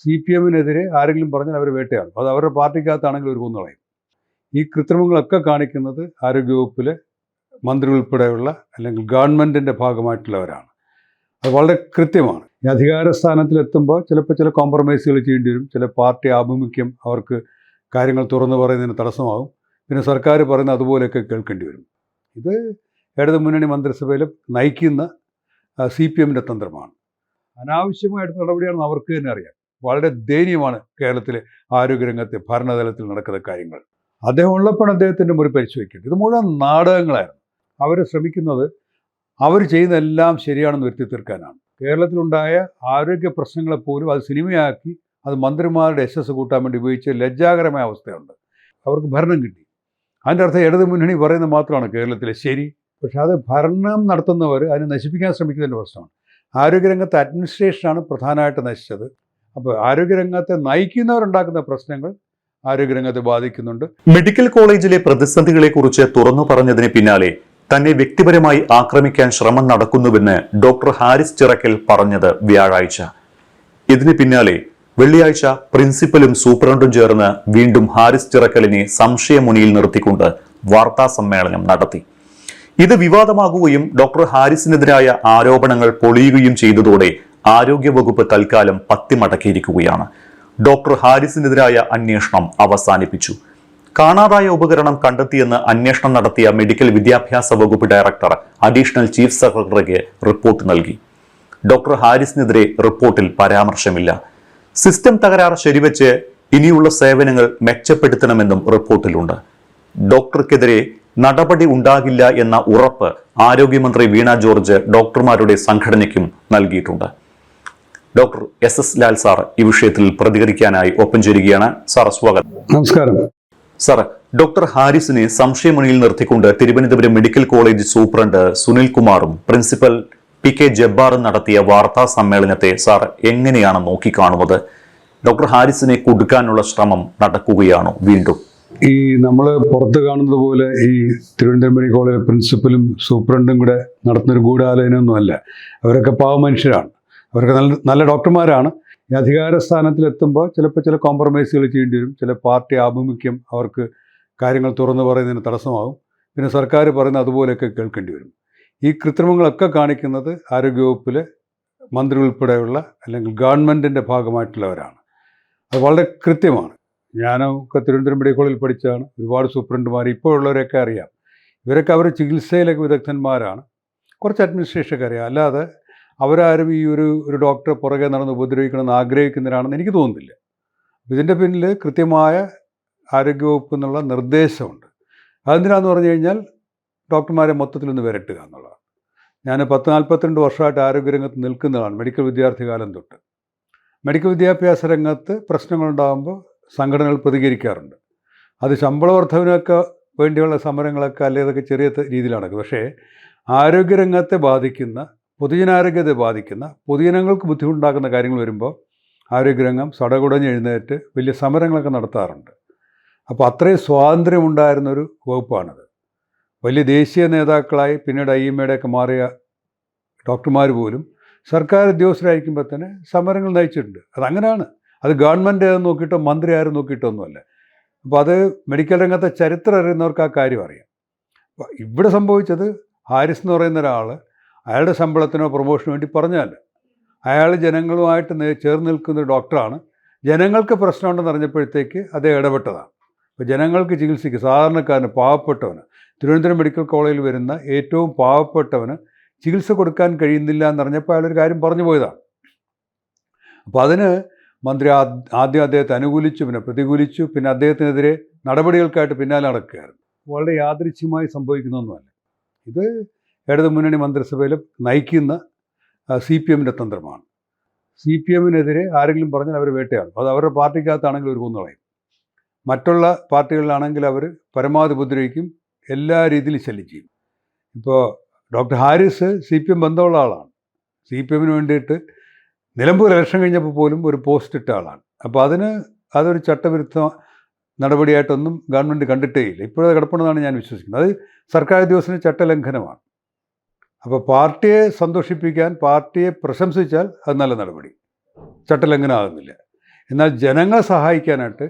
CPM-നെതിരെ ആരെങ്കിലും പറഞ്ഞാൽ അവർ വേട്ടയാണ്. അത് അവരുടെ പാർട്ടിക്കകത്താണെങ്കിൽ ഒരു കൊന്നുകളയും. ഈ കൃത്രിമങ്ങളൊക്കെ കാണിക്കുന്നത് ആരോഗ്യവകുപ്പിലെ മന്ത്രി ഉൾപ്പെടെയുള്ള അല്ലെങ്കിൽ ഗവൺമെൻറ്റിൻ്റെ ഭാഗമായിട്ടുള്ളവരാണ്. അത് വളരെ കൃത്യമാണ്. ഈ അധികാര സ്ഥാനത്തിലെത്തുമ്പോൾ ചിലപ്പോൾ ചില കോംപ്രമൈസുകൾ ചെയ്യേണ്ടി വരും. ചില പാർട്ടി ആഭിമുഖ്യം അവർക്ക് കാര്യങ്ങൾ തുറന്നു പറയുന്നതിന് തടസ്സമാകും. പിന്നെ സർക്കാർ പറയുന്ന അതുപോലെയൊക്കെ കേൾക്കേണ്ടി വരും. ഇത് ഇടതു മുന്നണി മന്ത്രിസഭയിൽ നയിക്കുന്ന CPM-ൻ്റെ തന്ത്രമാണ്. അനാവശ്യമായിട്ട് നടപടിയാണെന്ന് അവർക്ക് തന്നെ അറിയാം. വളരെ ദയനീയമാണ് കേരളത്തിലെ ആരോഗ്യരംഗത്തെ ഭരണതലത്തിൽ നടക്കുന്ന കാര്യങ്ങൾ. അദ്ദേഹം ഉള്ളപ്പോൾ അദ്ദേഹത്തിൻ്റെ മുറി പരിശോധിക്കേണ്ടത്. ഇത് മുഴുവൻ നാടകങ്ങളായിരുന്നു. അവർ ശ്രമിക്കുന്നത് അവർ ചെയ്യുന്നതെല്ലാം ശരിയാണെന്ന് വരുത്തി തീർക്കാനാണ്. കേരളത്തിലുണ്ടായ ആരോഗ്യ പ്രശ്നങ്ങളെപ്പോലും അത് സിനിമയാക്കി അത് മന്ത്രിമാരുടെ യശസ് കൂട്ടാൻ വേണ്ടി ഉപയോഗിച്ച ലജ്ജാകരമായ അവസ്ഥയുണ്ട്. അവർക്ക് ഭരണം കിട്ടി. അതിൻ്റെ അർത്ഥം ഇടതു മുന്നണി പറയുന്നത് മാത്രമാണ് കേരളത്തിലെ ശരി. പക്ഷെ അത് ഭരണം നടത്തുന്നവർ അതിനെ നശിപ്പിക്കാൻ ശ്രമിക്കുന്നതിൻ്റെ പ്രശ്നമാണ്. ആരോഗ്യരംഗത്തെ അഡ്മിനിസ്ട്രേഷനാണ് പ്രധാനമായിട്ട് നശിച്ചത്. അപ്പോൾ ആരോഗ്യരംഗത്തെ നയിക്കുന്നവരുണ്ടാക്കുന്ന പ്രശ്നങ്ങൾ ആരോഗ്യരംഗത്തെ ബാധിക്കുന്നുണ്ട്. മെഡിക്കൽ കോളേജിലെ പ്രതിസന്ധികളെക്കുറിച്ച് തുറന്നു പറഞ്ഞതിന് പിന്നാലെ തന്നെ വ്യക്തിപരമായി ആക്രമിക്കാൻ ശ്രമം നടക്കുന്നുവെന്ന് ഡോക്ടർ ഹാരിസ് ചിറക്കൽ പറഞ്ഞത് വ്യാഴാഴ്ച. ഇതിന് പിന്നാലെ വെള്ളിയാഴ്ച പ്രിൻസിപ്പലും സൂപ്രണ്ടും ചേർന്ന് വീണ്ടും ഹാരിസ് ചിറക്കലിനെ സംശയമുനിയിൽ നിർത്തിക്കൊണ്ട് വാർത്താ സമ്മേളനം നടത്തി. ഇത് വിവാദമാകുകയും ഡോക്ടർ ഹാരിസിനെതിരായ ആരോപണങ്ങൾ പൊളിയുകയും ചെയ്തതോടെ ആരോഗ്യവകുപ്പ് തൽക്കാലം പത്തിമടക്കിയിരിക്കുകയാണ്. ഡോക്ടർ ഹാരിസിനെതിരായ അന്വേഷണം അവസാനിപ്പിച്ചു. കാണാതായ ഉപകരണം കണ്ടെത്തിയെന്ന് അന്വേഷണം നടത്തിയ മെഡിക്കൽ വിദ്യാഭ്യാസ വകുപ്പ് ഡയറക്ടർ അഡീഷണൽ ചീഫ് സെക്രട്ടറിക്ക് റിപ്പോർട്ട് നൽകി. ഡോക്ടർ ഹാരിസിനെതിരെ റിപ്പോർട്ടിൽ പരാമർശമില്ല. സിസ്റ്റം തകരാർ ശരിവെച്ച് ഇനിയുള്ള സേവനങ്ങൾ മെച്ചപ്പെടുത്തണമെന്നും റിപ്പോർട്ടിലുണ്ട്. ഡോക്ടർക്കെതിരെ നടപടി ഉണ്ടാകില്ല എന്ന ഉറപ്പ് ആരോഗ്യമന്ത്രി വീണ ജോർജ് ഡോക്ടർമാരുടെ സംഘടനയ്ക്കും നൽകിയിട്ടുണ്ട്. ഡോക്ടർ SS ലാൽ സാർ ഈ വിഷയത്തിൽ പ്രതികരിക്കാനായി ഒപ്പം ചേരുകയാണ്. സാർ സ്വാഗതം. നമസ്കാരം. സാർ, ഡോക്ടർ ഹാരിസിനെ സംശയമുനിയിൽ നിർത്തിക്കൊണ്ട് Thiruvananthapuram medical college superintendent Sunil കുമാറും പ്രിൻസിപ്പൽ PK ജബ്ബാറും നടത്തിയ വാർത്താ സമ്മേളനത്തെ സാർ എങ്ങനെയാണ് നോക്കിക്കാണുന്നത്? ഡോക്ടർ ഹാരിസിനെ കുടുക്കാനുള്ള ശ്രമം നടക്കുകയാണോ വീണ്ടും? ഈ നമ്മൾ പുറത്ത് കാണുന്നത് പോലെ ഈ തിരുവനന്തപുരം മെഡിക്കൽ കോളേജിലെ പ്രിൻസിപ്പലും സൂപ്രണ്ടും കൂടെ നടത്തുന്നൊരു ഗൂഢാലോചനയൊന്നുമല്ല. അവരൊക്കെ പാവ മനുഷ്യരാണ്. അവർക്ക് നല്ല ഡോക്ടർമാരാണ്. ഈ അധികാര സ്ഥാനത്തിലെത്തുമ്പോൾ ചിലപ്പോൾ ചില കോംപ്രമൈസുകൾ ചെയ്യേണ്ടി വരും. ചില പാർട്ടി ആഭിമുഖ്യം അവർക്ക് കാര്യങ്ങൾ തുറന്നു പറയുന്നതിന് തടസ്സമാകും. പിന്നെ സർക്കാർ പറയുന്ന അതുപോലെയൊക്കെ കേൾക്കേണ്ടി വരും. ഈ കൃത്രിമങ്ങളൊക്കെ കാണിക്കുന്നത് ആരോഗ്യവകുപ്പിലെ മന്ത്രി ഉൾപ്പെടെയുള്ള അല്ലെങ്കിൽ ഗവൺമെൻറ്റിൻ്റെ ഭാഗമായിട്ടുള്ളവരാണ്. അത് വളരെ കൃത്യമാണ്. ഞാനൊക്കെ തിരുവനന്തപുരം മെഡിക്കൽ കോളേജിൽ പഠിച്ചതാണ്. ഒരുപാട് സൂപ്രണ്ടുമാർ ഇപ്പോൾ ഉള്ളവരെയൊക്കെ അറിയാം. ഇവരൊക്കെ അവർ ചികിത്സയിലൊക്കെ വിദഗ്ധന്മാരാണ്. കുറച്ച് അഡ്മിനിസ്ട്രേഷനൊക്കെ അറിയാം. അല്ലാതെ അവരാരും ഈ ഒരു ഡോക്ടറെ പുറകെ നടന്ന് ഉപദ്രവിക്കണമെന്ന് ആഗ്രഹിക്കുന്നവരാണെന്ന് എനിക്ക് തോന്നുന്നില്ല. ഇതിൻ്റെ പിന്നിൽ കൃത്യമായ ആരോഗ്യവകുപ്പ് എന്നുള്ള നിർദ്ദേശമുണ്ട്. അതെന്തിനാന്ന് പറഞ്ഞു കഴിഞ്ഞാൽ ഡോക്ടർമാരെ മൊത്തത്തിലൊന്ന് വിരട്ടുക എന്നുള്ളതാണ്. ഞാൻ 42 വർഷമായിട്ട് ആരോഗ്യരംഗത്ത് നിൽക്കുന്നതാണ്. മെഡിക്കൽ വിദ്യാർത്ഥി കാലം തൊട്ട്. മെഡിക്കൽ വിദ്യാഭ്യാസ രംഗത്ത് പ്രശ്നങ്ങളുണ്ടാകുമ്പോൾ സംഘടനകൾ പ്രതികരിക്കാറുണ്ട്. അത് ശമ്പള വർദ്ധനവിനൊക്കെ വേണ്ടിയുള്ള സമരങ്ങളൊക്കെ അല്ലെങ്കിൽ അതൊക്കെ ചെറിയ രീതിയിൽ നടക്കും. പക്ഷേ ആരോഗ്യരംഗത്തെ ബാധിക്കുന്ന, പൊതുജനാരോഗ്യത്തെ ബാധിക്കുന്ന, പൊതുജനങ്ങൾക്ക് ബുദ്ധിമുട്ടുണ്ടാക്കുന്ന കാര്യങ്ങൾ വരുമ്പോൾ ആരോഗ്യരംഗം സടകുടഞ്ഞ് എഴുന്നേറ്റ് വലിയ സമരങ്ങളൊക്കെ നടത്താറുണ്ട്. അപ്പോൾ അത്രയും സ്വാതന്ത്ര്യമുണ്ടായിരുന്നൊരു വകുപ്പാണത്. വലിയ ദേശീയ നേതാക്കളായി പിന്നീട് IMA-യുടെയൊക്കെ മാറിയ ഡോക്ടർമാർ പോലും സർക്കാർ ഉദ്യോഗസ്ഥരായിരിക്കുമ്പോൾ തന്നെ സമരങ്ങൾ നയിച്ചിട്ടുണ്ട്. അതങ്ങനെയാണ്. അത് ഗവൺമെൻറ് നോക്കിയിട്ടോ മന്ത്രി ആരും നോക്കിയിട്ടോ ഒന്നുമല്ല. അപ്പോൾ അത് മെഡിക്കൽ രംഗത്തെ ചരിത്രം അറിയുന്നവർക്ക് ആ കാര്യം അറിയാം. അപ്പോൾ ഇവിടെ സംഭവിച്ചത് ഹാരിസ് എന്ന് പറയുന്ന ഒരാൾ അയാളുടെ ശമ്പളത്തിനോ പ്രൊമോഷനോ വേണ്ടി പറഞ്ഞാൽ അയാൾ ജനങ്ങളുമായിട്ട് ചേർന്ന് നിൽക്കുന്ന ഒരു ഡോക്ടറാണ്. ജനങ്ങൾക്ക് പ്രശ്നമുണ്ടെന്ന് അറിഞ്ഞപ്പോഴത്തേക്ക് അദ്ദേഹം ഇടപെട്ടതാണ്. അപ്പോൾ ജനങ്ങൾക്ക് ചികിത്സയ്ക്ക് സാധാരണക്കാരന്, പാവപ്പെട്ടവന്, തിരുവനന്തപുരം മെഡിക്കൽ കോളേജിൽ വരുന്ന ഏറ്റവും പാവപ്പെട്ടവന് ചികിത്സ കൊടുക്കാൻ കഴിയുന്നില്ല എന്നറിഞ്ഞപ്പോൾ അയാളൊരു കാര്യം പറഞ്ഞു പോയതാണ്. അപ്പോൾ അതിന് മന്ത്രി ആദ്യം അദ്ദേഹത്തെ അനുകൂലിച്ചു, പിന്നെ പ്രതികൂലിച്ചു, പിന്നെ അദ്ദേഹത്തിനെതിരെ നടപടികൾക്കായിട്ട് പിന്നാലെ നടക്കുകയായിരുന്നു. വളരെ യാദൃച്ഛികമായി സംഭവിക്കുന്നൊന്നുമല്ല. ഇത് ഇടതു മുന്നണി മന്ത്രിസഭയിൽ നയിക്കുന്ന CPM-ൻ്റെ തന്ത്രമാണ്. CPM-നെതിരെ ആരെങ്കിലും പറഞ്ഞാൽ അവർ വേട്ടയാണ്. അത് അവരുടെ പാർട്ടിക്കകത്താണെങ്കിൽ ഒരു കൊന്നുകളയും. മറ്റുള്ള പാർട്ടികളിലാണെങ്കിൽ അവർ പരമാവധി ഉപദ്രവിക്കും, എല്ലാ രീതിയിലും ശല്യം ചെയ്യും. ഇപ്പോൾ ഡോക്ടർ ഹാരിസ് CPM ബന്ധമുള്ള ആളാണ്. CPM-ന് വേണ്ടിയിട്ട് നിലമ്പൂർ ഇലക്ഷൻ കഴിഞ്ഞപ്പോൾ പോലും ഒരു പോസ്റ്റ് ഇട്ട ആളാണ്. അപ്പോൾ അതൊരു ചട്ടവിരുദ്ധ നടപടിയായിട്ടൊന്നും ഗവൺമെൻറ് കണ്ടിട്ടേയില്ല. ഇപ്പോഴത് കിടപ്പുണ്ടെന്നാണ് ഞാൻ വിശ്വസിക്കുന്നത്. അത് സർക്കാർ ഉദ്യോഗസ്ഥന് ചട്ടലംഘനമാണ്. അപ്പോൾ പാർട്ടിയെ സന്തോഷിപ്പിക്കാൻ, പാർട്ടിയെ പ്രശംസിച്ചാൽ അത് നല്ല നടപടി, ചട്ടലംഘനമാകുന്നില്ല. എന്നാൽ ജനങ്ങളെ സഹായിക്കാനായിട്ട്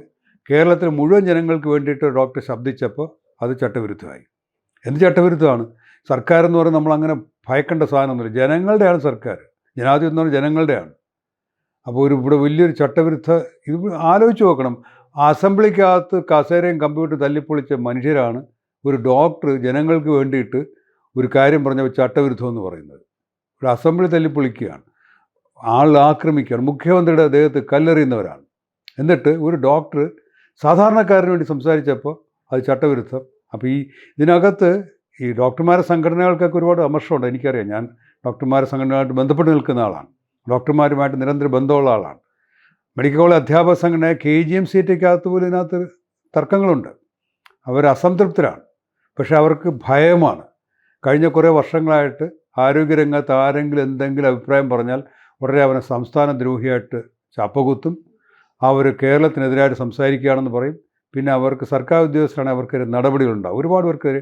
കേരളത്തിൽ മുഴുവൻ ജനങ്ങൾക്ക് വേണ്ടിയിട്ട് ഡോക്ടർ ശബ്ദിച്ചപ്പോൾ അത് ചട്ടവിരുദ്ധമായി. എന്ത് ചട്ടവിരുദ്ധമാണ്? സർക്കാർ എന്ന് പറയുന്നത് നമ്മളങ്ങനെ ഭയക്കേണ്ട സാധനമൊന്നുമില്ല. ജനങ്ങളുടെയാണ് സർക്കാർ. ജനാധിപത്യം എന്ന് പറഞ്ഞാൽ ജനങ്ങളുടെയാണ്. അപ്പോൾ ഇവിടെ വലിയൊരു ചട്ടവിരുദ്ധ ഇത് ആലോചിച്ച് നോക്കണം. അസംബ്ലിക്കകത്ത് കസേരയും കമ്പ്യൂട്ടർ തല്ലിപ്പൊളിച്ച മനുഷ്യരാണ് ഒരു ഡോക്ടർ ജനങ്ങൾക്ക് വേണ്ടിയിട്ട് ഒരു കാര്യം പറഞ്ഞ ചട്ടവിരുദ്ധം എന്ന് പറയുന്നത്. ഒരു അസംബ്ലി തല്ലിപ്പൊളിക്കുകയാണ്, ആക്രമിക്കുകയാണ്, മുഖ്യമന്ത്രിയുടെ ദേഹത്ത് കല്ലെറിയുന്നവരാണ്. എന്നിട്ട് ഒരു ഡോക്ടർ സാധാരണക്കാരന് വേണ്ടി സംസാരിച്ചപ്പോൾ അത് ചട്ടവിരുദ്ധം. അപ്പോൾ ഇതിനകത്ത് ഈ ഡോക്ടർമാരെ സംഘടനകൾക്കൊക്കെ ഒരുപാട് അമർഷമുണ്ട്. എനിക്കറിയാം, ഞാൻ ഡോക്ടർമാരെ സംഘടനകളായിട്ട് ബന്ധപ്പെട്ട് നിൽക്കുന്ന ആളാണ്. ഡോക്ടർമാരുമായിട്ട് നിരന്തരം ബന്ധമുള്ള ആളാണ്. മെഡിക്കൽ കോളേജ് അധ്യാപക സംഘടന KGM-CTക്കകത്ത് പോലും ഇതിനകത്ത് തർക്കങ്ങളുണ്ട്. അവർ അസംതൃപ്തരാണ്. പക്ഷേ അവർക്ക് ഭയമാണ്. കഴിഞ്ഞ കുറേ വർഷങ്ങളായിട്ട് ആരോഗ്യരംഗത്ത് ആരെങ്കിലും എന്തെങ്കിലും അഭിപ്രായം പറഞ്ഞാൽ ഉടനെ അവനെ സംസ്ഥാന ദ്രോഹിയായിട്ട് ചാപ്പകുത്തും. അവർ കേരളത്തിനെതിരായിട്ട് സംസാരിക്കുകയാണെന്ന് പറയും. പിന്നെ അവർക്ക് സർക്കാർ ഉദ്യോഗസ്ഥരാണ്, അവർക്കെതിരെ നടപടികളുണ്ടാകും. ഒരുപാട് പേർക്കെതിരെ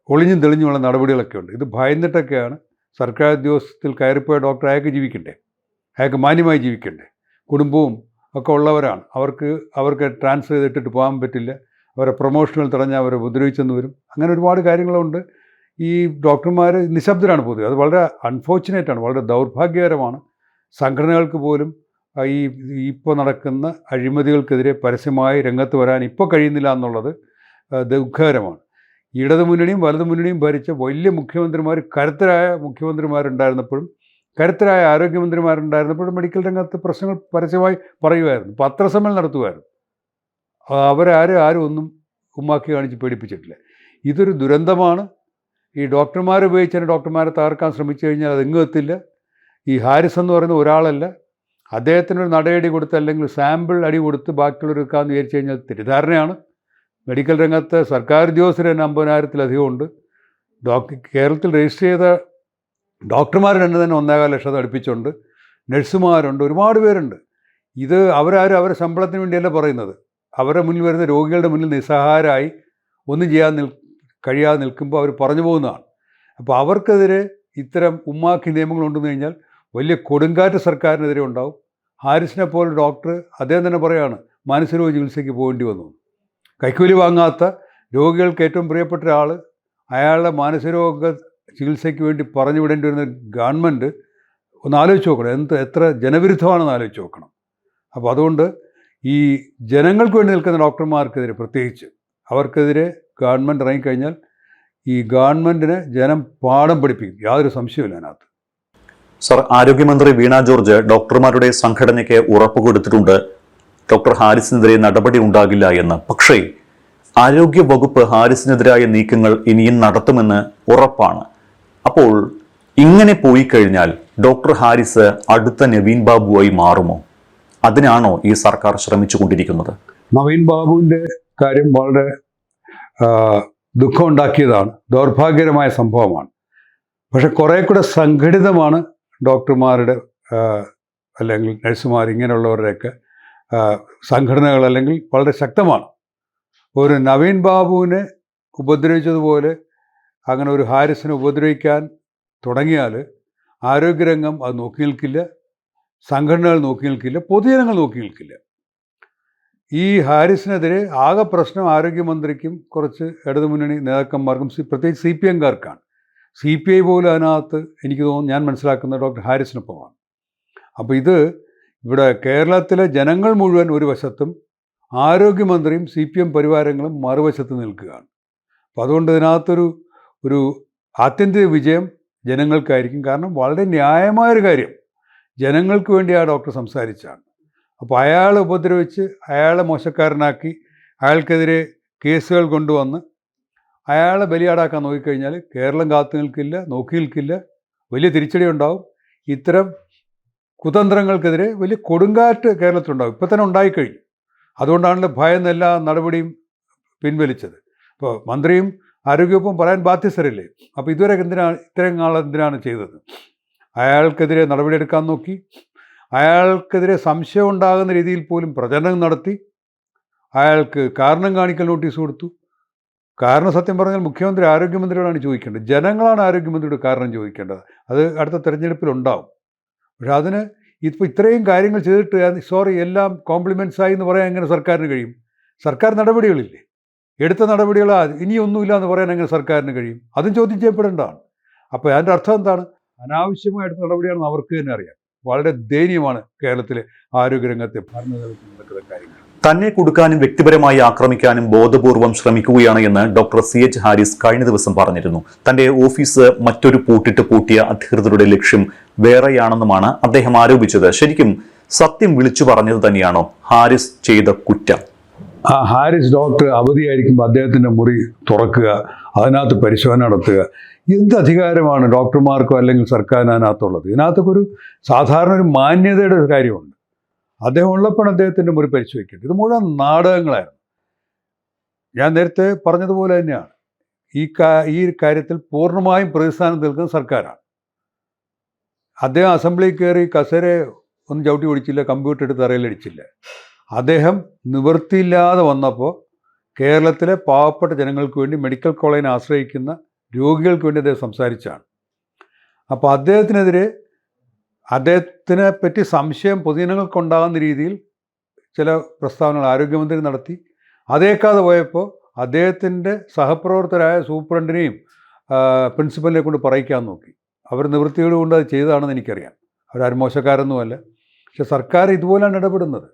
ഒളിഞ്ഞും തെളിഞ്ഞുമുള്ള നടപടികളൊക്കെ ഉണ്ട്. ഇത് ഭയന്നിട്ടൊക്കെയാണ് സർക്കാർ ഉദ്യോഗസ്ഥത്തിൽ കയറിപ്പോയ ഡോക്ടർ. അയാൾക്ക് ജീവിക്കണ്ടേ, അയാൾക്ക് മാന്യമായി ജീവിക്കണ്ടേ, കുടുംബവും ഒക്കെ ഉള്ളവരാണ്. അവർക്ക് ട്രാൻസ്ഫർ ചെയ്തിട്ടിട്ട് പോകാൻ പറ്റില്ല. അവരെ പ്രൊമോഷനുകൾ തടഞ്ഞാൽ അവരെ ഉപദ്രവിച്ചെന്ന് വരും. അങ്ങനെ ഒരുപാട് കാര്യങ്ങളുണ്ട്. ഈ ഡോക്ടർമാർ നിശബ്ദരാണ് പൊതുവെ. അത് വളരെ അൺഫോർച്ചുനേറ്റാണ്, വളരെ ദൗർഭാഗ്യകരമാണ്. സംഘടനകൾക്ക് പോലും ഇപ്പോൾ നടക്കുന്ന അഴിമതികൾക്കെതിരെ പരസ്യമായി രംഗത്ത് വരാൻ ഇപ്പോൾ കഴിയുന്നില്ല എന്നുള്ളത് ദുഃഖകരമാണ്. ഇടതു മുന്നണിയും വലതു മുന്നണിയും ഭരിച്ച വലിയ മുഖ്യമന്ത്രിമാർ, കരുത്തരായ മുഖ്യമന്ത്രിമാരുണ്ടായിരുന്നപ്പോഴും കരുത്തരായ ആരോഗ്യമന്ത്രിമാരുണ്ടായിരുന്നപ്പോഴും മെഡിക്കൽ രംഗത്ത് പ്രശ്നങ്ങൾ പരസ്യമായി പറയുമായിരുന്നു, പത്രസമ്മേളനം നടത്തുമായിരുന്നു. ആരും ഒന്നും ഉമ്മാക്കി കാണിച്ച് പേടിപ്പിച്ചിട്ടില്ല. ഇതൊരു ദുരന്തമാണ്. ഈ ഡോക്ടർമാരെ ഉപയോഗിച്ചാൽ ഡോക്ടർമാരെ തകർക്കാൻ ശ്രമിച്ചു കഴിഞ്ഞാൽ അതെങ്ങും എത്തില്ല. ഈ ഹാരിസ് എന്ന് പറയുന്ന ഒരാളല്ല. അദ്ദേഹത്തിനൊരു നടയടി കൊടുത്ത് അല്ലെങ്കിൽ സാമ്പിൾ അടി കൊടുത്ത് ബാക്കിയുള്ളവർക്കാന്ന് വിചാരിച്ചു കഴിഞ്ഞാൽ തെറ്റിദ്ധാരണയാണ്. മെഡിക്കൽ രംഗത്ത് സർക്കാർ ഉദ്യോഗസ്ഥർ തന്നെ 50,000-ലധികം ഉണ്ട്. കേരളത്തിൽ രജിസ്റ്റർ ചെയ്ത ഡോക്ടർമാർ തന്നെ 1.25 ലക്ഷം അടുപ്പിച്ചുണ്ട്. നഴ്സുമാരുണ്ട്, ഒരുപാട് പേരുണ്ട്. ഇത് അവരാരും അവരുടെ ശമ്പളത്തിന് വേണ്ടിയല്ല പറയുന്നത്. അവരുടെ മുന്നിൽ വരുന്ന രോഗികളുടെ മുന്നിൽ നിസ്സഹായരായി ഒന്നും ചെയ്യാൻ കഴിയാതെ നിൽക്കുമ്പോൾ അവർ പറഞ്ഞു പോകുന്നതാണ്. അപ്പോൾ അവർക്കെതിരെ ഇത്തരം ഉമ്മാക്കി നിയമങ്ങളുണ്ടെന്ന് കഴിഞ്ഞാൽ വലിയ കൊടുങ്കാറ്റ് സർക്കാരിനെതിരെ ഉണ്ടാവും. ഹാരിസിനെ പോലെ ഡോക്ടർ അദ്ദേഹം തന്നെ പറയുകയാണ്, മാനസികരോഗ ചികിത്സയ്ക്ക് പോകേണ്ടി വന്നു. കൈക്കൂലി വാങ്ങാത്ത രോഗികൾക്ക് ഏറ്റവും പ്രിയപ്പെട്ട ഒരാൾ, അയാളുടെ മാനസികരോഗ ചികിത്സയ്ക്ക് വേണ്ടി പറഞ്ഞു വിടേണ്ടി വരുന്ന ഗവൺമെൻറ് ഒന്ന് ആലോചിച്ച് നോക്കണം. എത്ര ജനവിരുദ്ധമാണെന്ന് ആലോചിച്ച് നോക്കണം. അപ്പോൾ അതുകൊണ്ട് ഈ ജനങ്ങൾക്ക് വേണ്ടി നിൽക്കുന്ന ഡോക്ടർമാർക്കെതിരെ, പ്രത്യേകിച്ച് അവർക്കെതിരെ ഗവൺമെൻറ് ഇറങ്ങിക്കഴിഞ്ഞാൽ ഈ ഗവൺമെൻറ്റിന് ജനം പാഠം പഠിപ്പിക്കും, യാതൊരു സംശയമില്ല അതിനകത്ത്. സർ, ആരോഗ്യമന്ത്രി വീണ ജോർജ് ഡോക്ടർമാരുടെ സംഘടനയ്ക്ക് ഉറപ്പ് കൊടുത്തിട്ടുണ്ട് ഡോക്ടർ ഹാരിസിനെതിരെ നടപടി ഉണ്ടാകില്ല എന്ന്. പക്ഷേ ആരോഗ്യ വകുപ്പ് ഹാരിസിനെതിരായ നീക്കങ്ങൾ ഇനിയും നടത്തുമെന്ന് ഉറപ്പാണ്. അപ്പോൾ ഇങ്ങനെ പോയി കഴിഞ്ഞാൽ ഡോക്ടർ ഹാരിസ് അടുത്ത നവീൻ ബാബുവായി മാറുമോ? അതിനാണോ ഈ സർക്കാർ ശ്രമിച്ചുകൊണ്ടിരിക്കുന്നത്? നവീൻ ബാബുവിൻ്റെ കാര്യം വളരെ ദുഃഖമുണ്ടാക്കിയതാണ്, ദൗർഭാഗ്യകരമായ സംഭവമാണ്. പക്ഷെ കുറേ കൂടെ സംഘടിതമാണ് ഡോക്ടർമാരുടെ അല്ലെങ്കിൽ നഴ്സുമാർ ഇങ്ങനെയുള്ളവരുടെയൊക്കെ സംഘടനകൾ, അല്ലെങ്കിൽ വളരെ ശക്തമാണ്. ഒരു നവീൻ ബാബുവിനെ ഉപദ്രവിച്ചതുപോലെ അങ്ങനെ ഒരു ഹാരിസിനെ ഉപദ്രവിക്കാൻ തുടങ്ങിയാൽ ആരോഗ്യരംഗം അത് നോക്കി നിൽക്കില്ല, സംഘടനകൾ നോക്കി നിൽക്കില്ല, പൊതുജനങ്ങൾ നോക്കി നിൽക്കില്ല. ഈ ഹാരിസിനെതിരെ ആകെ പ്രശ്നം ആരോഗ്യമന്ത്രിക്കും കുറച്ച് ഇടതുമുന്നണി നേതാക്കന്മാർക്കും പ്രത്യേകിച്ച് CPM-കാർക്കാണ്. CPI പോലും അതിനകത്ത് എനിക്ക് തോന്നുന്നു, ഞാൻ മനസ്സിലാക്കുന്ന ഡോക്ടർ ഹാരിസിനൊപ്പമാണ്. അപ്പോൾ ഇവിടെ കേരളത്തിലെ ജനങ്ങൾ മുഴുവൻ ഒരു വശത്തും ആരോഗ്യമന്ത്രിയും CPM പരിവാരങ്ങളും മറുവശത്ത് നിൽക്കുകയാണ്. അപ്പോൾ അതുകൊണ്ട് ഇതിനകത്തൊരു ആത്യന്തിക വിജയം ജനങ്ങൾക്കായിരിക്കും. കാരണം വളരെ ന്യായമായൊരു കാര്യം, ജനങ്ങൾക്ക് വേണ്ടി ആ ഡോക്ടർ സംസാരിച്ചാണ്. അപ്പോൾ അയാളെ ഉപദ്രവിച്ച് അയാളെ മോശക്കാരനാക്കി അയാൾക്കെതിരെ കേസുകൾ കൊണ്ടുവന്ന് അയാളെ ബലിയാടാക്കാൻ നോക്കിക്കഴിഞ്ഞാൽ കേരളം കാത്തു നിൽക്കില്ല, നോക്കി നിൽക്കില്ല, വലിയ തിരിച്ചടി ഉണ്ടാവും. ഇത്തരം കുതന്ത്രങ്ങൾക്കെതിരെ വലിയ കൊടുങ്കാറ്റ് കേരളത്തിലുണ്ടാകും. ഇപ്പോൾ തന്നെ ഉണ്ടായിക്കഴിഞ്ഞു. അതുകൊണ്ടാണല്ലോ ഭയന്ന് എല്ലാ നടപടിയും പിൻവലിച്ചത്. ഇപ്പോൾ മന്ത്രിയും ആരോഗ്യവകുപ്പും പറയാൻ ബാധ്യസ്ഥരല്ലേ. അപ്പോൾ ഇതുവരെ ഇത്രയും എന്തിനാണ് ചെയ്തത്? അയാൾക്കെതിരെ നടപടിയെടുക്കാൻ നോക്കി, അയാൾക്കെതിരെ സംശയം ഉണ്ടാകുന്ന രീതിയിൽ പോലും പ്രചരണം നടത്തി, അയാൾക്ക് കാരണം കാണിക്കൽ നോട്ടീസ് കൊടുത്തു. കാരണം സത്യം പറഞ്ഞാൽ മുഖ്യമന്ത്രി ആരോഗ്യമന്ത്രിയോടാണ് ചോദിക്കേണ്ടത്, ജനങ്ങളാണ് ആരോഗ്യമന്ത്രിയോട് കാരണം ചോദിക്കേണ്ടത്. അത് അടുത്ത തെരഞ്ഞെടുപ്പിലുണ്ടാവും. പക്ഷെ അതിന് ഇപ്പോൾ ഇത്രയും കാര്യങ്ങൾ ചെയ്തിട്ട് സോറി എല്ലാം കോംപ്ലിമെൻറ്റ്സ് ആയി എന്ന് പറയാൻ എങ്ങനെ സർക്കാരിന് കഴിയും? സർക്കാർ നടപടികളില്ലേ? എടുത്ത നടപടികൾ ഇനിയൊന്നുമില്ല എന്ന് പറയാൻ എങ്ങനെ സർക്കാരിന് കഴിയും? അതും ചോദ്യം ചെയ്യപ്പെടേണ്ടതാണ്. അപ്പോൾ അതിൻ്റെ അർത്ഥം എന്താണ്? അനാവശ്യമായ എടുത്ത നടപടിയാണെന്ന് അവർക്ക് തന്നെ അറിയാം. വളരെ ദയനീയമാണ് കേരളത്തിലെ ആരോഗ്യരംഗത്തെ ഭരണതലത്തിൽ നടക്കുന്ന കാര്യങ്ങൾ. തന്നെ കൊടുക്കാനും വ്യക്തിപരമായി ആക്രമിക്കാനും ബോധപൂർവം ശ്രമിക്കുകയാണ് എന്ന് ഡോക്ടർ CH ഹാരിസ് കഴിഞ്ഞ ദിവസം പറഞ്ഞിരുന്നു. തന്റെ ഓഫീസ് മറ്റൊരു പൂട്ടിയ അധികൃതരുടെ ലക്ഷ്യം വേറെയാണെന്നുമാണ് അദ്ദേഹം ആരോപിച്ചത്. ശരിക്കും സത്യം വിളിച്ചു പറഞ്ഞത് തന്നെയാണോ ഹാരിസ് ചെയ്ത കുറ്റം? ഹാരിസ് ഡോക്ടർ അവധിയായിരിക്കുമ്പോൾ അദ്ദേഹത്തിൻ്റെ മുറി തുറക്കുക, അതിനകത്ത് പരിശോധന നടത്തുക, എന്ത് അധികാരമാണ് ഡോക്ടർമാർക്കോ അല്ലെങ്കിൽ സർക്കാരിന് അതിനകത്തുള്ളത്? ഇതിനകത്തൊക്കെ ഒരു സാധാരണ ഒരു മാന്യതയുടെ കാര്യമുണ്ട്. അദ്ദേഹം ഉള്ളപ്പോൾ അദ്ദേഹത്തിൻ്റെ മുറി പരിശോധിക്കട്ടെ. ഇത് മുഴുവൻ നാടകങ്ങളായിരുന്നു. ഞാൻ നേരത്തെ പറഞ്ഞതുപോലെ തന്നെയാണ് ഈ കാര്യത്തിൽ പൂർണ്ണമായും പ്രതിസ്ഥാനത്ത് നിൽക്കുന്ന സർക്കാരാണ്. അദ്ദേഹം അസംബ്ലിയിൽ കയറി കസേര ഒന്നും ചവിട്ടി ഓടിച്ചില്ല, കമ്പ്യൂട്ടർ എടുത്ത് തറയിലടിച്ചില്ല. അദ്ദേഹം നിവൃത്തിയില്ലാതെ വന്നപ്പോൾ കേരളത്തിലെ പാവപ്പെട്ട ജനങ്ങൾക്ക് വേണ്ടി മെഡിക്കൽ കോളേജിനെ ആശ്രയിക്കുന്ന രോഗികൾക്ക് വേണ്ടി അദ്ദേഹം സംസാരിച്ചാണ്. അപ്പോൾ അദ്ദേഹത്തിനെ പറ്റി സംശയം പൊതുജനങ്ങൾക്കുണ്ടാകുന്ന രീതിയിൽ ചില പ്രസ്താവനകൾ ആരോഗ്യമന്ത്രി നടത്തി. അതേക്കാതെ പോയപ്പോൾ അദ്ദേഹത്തിൻ്റെ സഹപ്രവർത്തകരായ സൂപ്രണ്ടിനെയും പ്രിൻസിപ്പലിനെ കൊണ്ട് പറയിക്കാൻ നോക്കി. അവർ നിവൃത്തിയോട് കൊണ്ട് അത് ചെയ്തതാണെന്ന് എനിക്കറിയാം. അവരാരും മോശക്കാരൊന്നുമല്ല. പക്ഷെ സർക്കാർ ഇതുപോലെയാണ് ഇടപെടുന്നത്.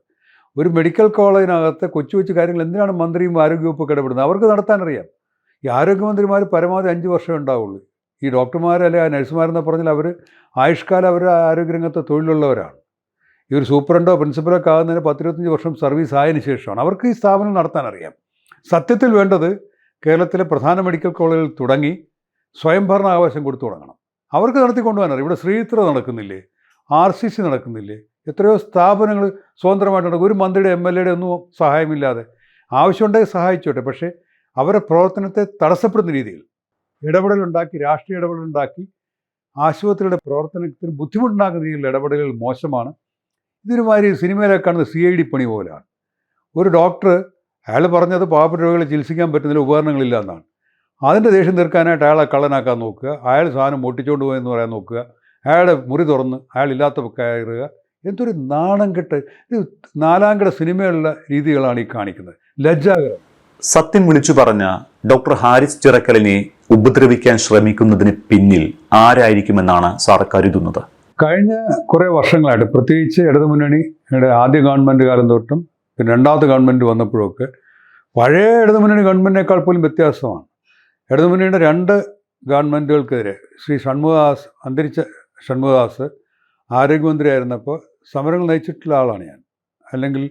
ഒരു മെഡിക്കൽ കോളേജിനകത്ത് കൊച്ചു കാര്യങ്ങൾ എന്തിനാണ് മന്ത്രിയും ആരോഗ്യവകുപ്പൊക്കെ ഇടപെടുന്നത്? അവർക്ക് നടത്താനറിയാം. ഈ ആരോഗ്യമന്ത്രിമാർ പരമാവധി 5 വർഷമേ ഉണ്ടാവുള്ളൂ. ഈ ഡോക്ടർമാർ അല്ലെങ്കിൽ നഴ്സുമാരെന്ന് പറഞ്ഞാൽ അവർ ആയുഷ്കാലം അവരുടെ ആരോഗ്യരംഗത്ത് തൊഴിലുള്ളവരാണ്. ഈ ഒരു സൂപ്രണ്ടോ പ്രിൻസിപ്പലൊക്കെ ആകുന്നതിന് 10-25 വർഷം സർവീസ് ആയതിനു ശേഷമാണ് അവർക്ക് ഈ സ്ഥാപനം നടത്താനറിയാം. സത്യത്തിൽ വേണ്ടത് കേരളത്തിലെ പ്രധാന മെഡിക്കൽ കോളേജുകൾ തുടങ്ങി സ്വയംഭരണാവകാശം കൊടുത്തു തുടങ്ങണം. അവർക്ക് നടത്തിക്കൊണ്ടുപോകാനറിയാം. ഇവിടെ ശ്രീത്ര നടക്കുന്നില്ലേ? RCC നടക്കുന്നില്ലേ? എത്രയോ സ്ഥാപനങ്ങൾ സ്വതന്ത്രമായിട്ട് നടക്കും. ഒരു മന്ത്രിയുടെ MLA ഒന്നും സഹായമില്ലാതെ. ആവശ്യമുണ്ടെങ്കിൽ സഹായിച്ചോട്ടെ, പക്ഷേ അവരുടെ പ്രവർത്തനത്തെ തടസ്സപ്പെടുന്ന രീതിയിൽ ഇടപെടലുണ്ടാക്കി, രാഷ്ട്രീയ ഇടപെടലുണ്ടാക്കി ആശുപത്രിയുടെ പ്രവർത്തനത്തിന് ബുദ്ധിമുട്ടുണ്ടാക്കുന്ന രീതിയിലുള്ള ഇടപെടലുകൾ മോശമാണ്. ഇതിനുമാതിരി സിനിമയിലൊക്കെ കാണുന്ന CID പണി പോലെയാണ്. ഒരു ഡോക്ടർ അയാൾ പറഞ്ഞത് പാവപ്പെട്ട രോഗികളെ ചികിത്സിക്കാൻ പറ്റുന്നതിൽ ഉപകരണങ്ങളില്ല എന്നാണ്. അതിൻ്റെ ദേഷ്യം തീർക്കാനായിട്ട് അയാളെ കള്ളനാക്കാൻ നോക്കുക, അയാൾ സാധനം പൊട്ടിച്ചുകൊണ്ട് പോയെന്ന് പറയാൻ നോക്കുക, അയാളുടെ മുറി തുറന്ന് അയാളില്ലാത്ത കയറുക. എന്തൊരു നാണം കെട്ട്, ഇത് 4-കിട സിനിമയുള്ള രീതികളാണ് ഈ കാണിക്കുന്നത്. ലജ്ജാകരം. സത്യം വിളിച്ചു പറഞ്ഞ ഡോക്ടർ ഹാരിസ് ചിറക്കലിനെ ഉപദ്രവിക്കാൻ ശ്രമിക്കുന്നതിന് പിന്നിൽ ആരായിരിക്കുമെന്നാണ് സാർ കരുതുന്നത്? കഴിഞ്ഞ കുറേ വർഷങ്ങളായിട്ട്, പ്രത്യേകിച്ച് ഇടതുമുന്നണിയുടെ ആദ്യ ഗവൺമെൻറ് കാലം തൊട്ടും പിന്നെ രണ്ടാമത്തെ ഗവൺമെൻറ് വന്നപ്പോഴൊക്കെ പഴയ ഇടതുമുന്നണി ഗവൺമെൻറ്റിനേക്കാൾ പോലും വ്യത്യാസമാണ്. ഇടതുമുന്നണിയുടെ 2 ഗവൺമെൻറ്റുകൾക്കെതിരെ അന്തരിച്ച ഷൺമുഖദാസ് ആരോഗ്യമന്ത്രിയായിരുന്നപ്പോൾ സമരങ്ങൾ നയിച്ചിട്ടുള്ള ആളാണ് ഞാൻ, അല്ലെങ്കിൽ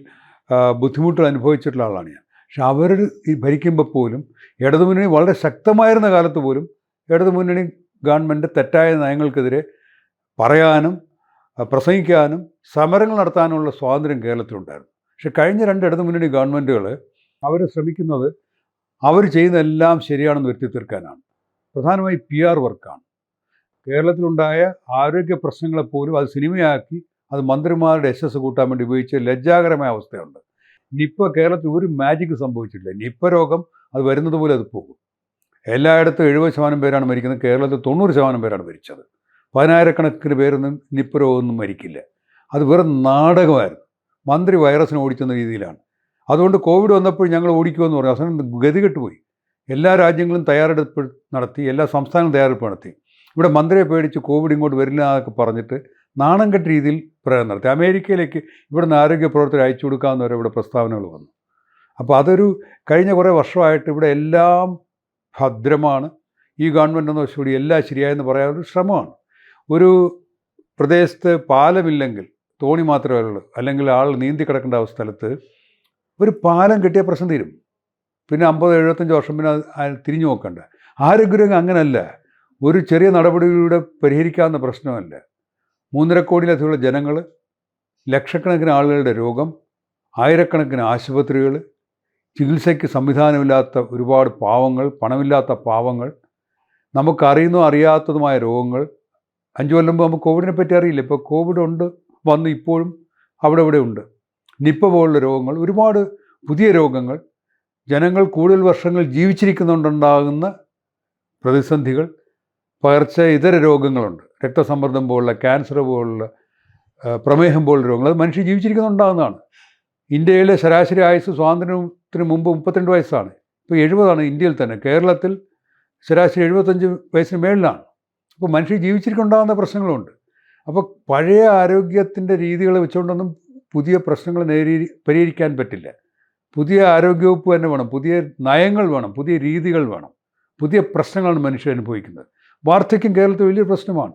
ബുദ്ധിമുട്ടുകൾ അനുഭവിച്ചിട്ടുള്ള ആളാണ് ഞാൻ. പക്ഷെ അവർ ഈ ഭരിക്കുമ്പോൾ പോലും ഇടതുമുന്നണി വളരെ ശക്തമായിരുന്ന കാലത്ത് പോലും ഇടതുമുന്നണി ഗവൺമെൻറ് തെറ്റായ നയങ്ങൾക്കെതിരെ പറയാനും പ്രസംഗിക്കാനും സമരങ്ങൾ നടത്താനുമുള്ള സ്വാതന്ത്ര്യം കേരളത്തിലുണ്ടായിരുന്നു. പക്ഷെ കഴിഞ്ഞ 2 ഇടതുമുന്നണി ഗവൺമെൻറ്റുകൾ അവർ ശ്രമിക്കുന്നത് അവർ ചെയ്യുന്നതെല്ലാം ശരിയാണെന്ന് വരുത്തി തീർക്കാനാണ്. പ്രധാനമായി PR വർക്കാണ്. കേരളത്തിലുണ്ടായ ആരോഗ്യ പ്രശ്നങ്ങളെപ്പോലും അത് സിനിമയാക്കി അത് മന്ത്രിമാരുടെ യശസ് കൂട്ടാൻ വേണ്ടി ഉപയോഗിച്ച ലജ്ജാകരമായ അവസ്ഥയുണ്ട്. നിപ്പ കേരളത്തിൽ ഒരു മാജിക് സംഭവിച്ചിട്ടില്ല. നിപ്പ രോഗം അത് വരുന്നത് പോലെ അത് പോകും. എല്ലായിടത്തും 70% പേരാണ് മരിക്കുന്നത്. കേരളത്തിൽ 90% പേരാണ് മരിച്ചത്. 10,000-കണക്കിന് പേരൊന്നും നിപ്പ രോഗമൊന്നും മരിക്കില്ല. അത് വെറും നാടകമായിരുന്നു. മന്ത്രി വൈറസിനെ ഓടിച്ചെന്ന രീതിയിലാണ്. അതുകൊണ്ട് കോവിഡ് വന്നപ്പോൾ ഞങ്ങൾ ഓടിക്കുമെന്ന് പറഞ്ഞു. അവസാനം ഗതികെട്ട് പോയി. എല്ലാ രാജ്യങ്ങളും തയ്യാറെടുപ്പ് നടത്തി, എല്ലാ സംസ്ഥാനങ്ങളും തയ്യാറെടുപ്പ് നടത്തി. ഇവിടെ മന്ത്രിയെ പേടിച്ച് കോവിഡ് ഇങ്ങോട്ട് വരില്ല എന്നൊക്കെ പറഞ്ഞിട്ട് നാണം കെട്ട രീതിയിൽ പ്രയോഗം നടത്തി. അമേരിക്കയിലേക്ക് ഇവിടുന്ന് ആരോഗ്യ പ്രവർത്തകർ അയച്ചു കൊടുക്കാമെന്ന് ഇവിടെ പ്രസ്താവനകൾ വന്നു. അപ്പോൾ അതൊരു കഴിഞ്ഞ കുറേ വർഷമായിട്ട് ഇവിടെ എല്ലാം ഭദ്രമാണ്, ഈ ഗവൺമെൻറ് എന്ന വെച്ചുകൂടി എല്ലാം ശരിയായെന്ന് പറയാനൊരു ശ്രമമാണ്. ഒരു പ്രദേശത്ത് പാലമില്ലെങ്കിൽ തോണി മാത്രമേ ഉള്ളൂ, അല്ലെങ്കിൽ ആൾ നീന്തി കിടക്കേണ്ട സ്ഥലത്ത് ഒരു പാലം കെട്ടിയ പ്രശ്നം തീരും. പിന്നെ 50-75 വർഷം പിന്നെ തിരിഞ്ഞു നോക്കണ്ട. ആരോഗ്യരംഗം അങ്ങനല്ല. ഒരു ചെറിയ നടപടികളിലൂടെ പരിഹരിക്കാവുന്ന പ്രശ്നമല്ല. 3.5 കോടിയിലധികമുള്ള ജനങ്ങൾ, ലക്ഷക്കണക്കിന് ആളുകളുടെ രോഗം, ആയിരക്കണക്കിന് ആശുപത്രികൾ, ചികിത്സയ്ക്ക് സംവിധാനമില്ലാത്ത ഒരുപാട് പാവങ്ങൾ, പണമില്ലാത്ത പാവങ്ങൾ, നമുക്കറിയുന്നോ അറിയാത്തതുമായ രോഗങ്ങൾ. 5 കൊല്ലം മുമ്പ് നമുക്ക് കോവിഡിനെ പറ്റി അറിയില്ല. ഇപ്പോൾ കോവിഡ് ഉണ്ട്, വന്ന് ഇപ്പോഴും അവിടെ ഉണ്ട്. നിപ്പ പോലുള്ള രോഗങ്ങൾ, ഒരുപാട് പുതിയ രോഗങ്ങൾ, ജനങ്ങൾ കൂടുതൽ വർഷങ്ങൾ ജീവിച്ചിരിക്കുന്നുണ്ടാകുന്ന പ്രതിസന്ധികൾ, പകർച്ച ഇതര രോഗങ്ങളുണ്ട്. രക്തസമ്മർദ്ദം പോലുള്ള, ക്യാൻസർ പോലുള്ള പ്രമേഹം പോലുള്ള രോഗങ്ങൾ, അത് മനുഷ്യർ ജീവിച്ചിരിക്കുന്നുണ്ടാകുന്നതാണ്. ഇന്ത്യയിലെ ശരാശരി ആയുസ് സ്വാതന്ത്ര്യത്തിന് മുമ്പ് 32 വയസ്സാണ്. ഇപ്പോൾ 70 ഇന്ത്യയിൽ തന്നെ. കേരളത്തിൽ ശരാശരി 75 വയസ്സിന് മേളിലാണ്. അപ്പോൾ മനുഷ്യർ ജീവിച്ചിരിക്കുന്നുണ്ടാകുന്ന പ്രശ്നങ്ങളുണ്ട്. അപ്പോൾ പഴയ ആരോഗ്യത്തിൻ്റെ രീതികൾ വെച്ചുകൊണ്ടൊന്നും പുതിയ പ്രശ്നങ്ങൾ പരിഹരിക്കാൻ പറ്റില്ല. പുതിയ ആരോഗ്യവകുപ്പ് തന്നെ വേണം, പുതിയ നയങ്ങൾ വേണം, പുതിയ രീതികൾ വേണം. പുതിയ പ്രശ്നങ്ങളാണ് മനുഷ്യർ അനുഭവിക്കുന്നത്. വാർദ്ധക്യം കേരളത്തിൽ വലിയൊരു പ്രശ്നമാണ്.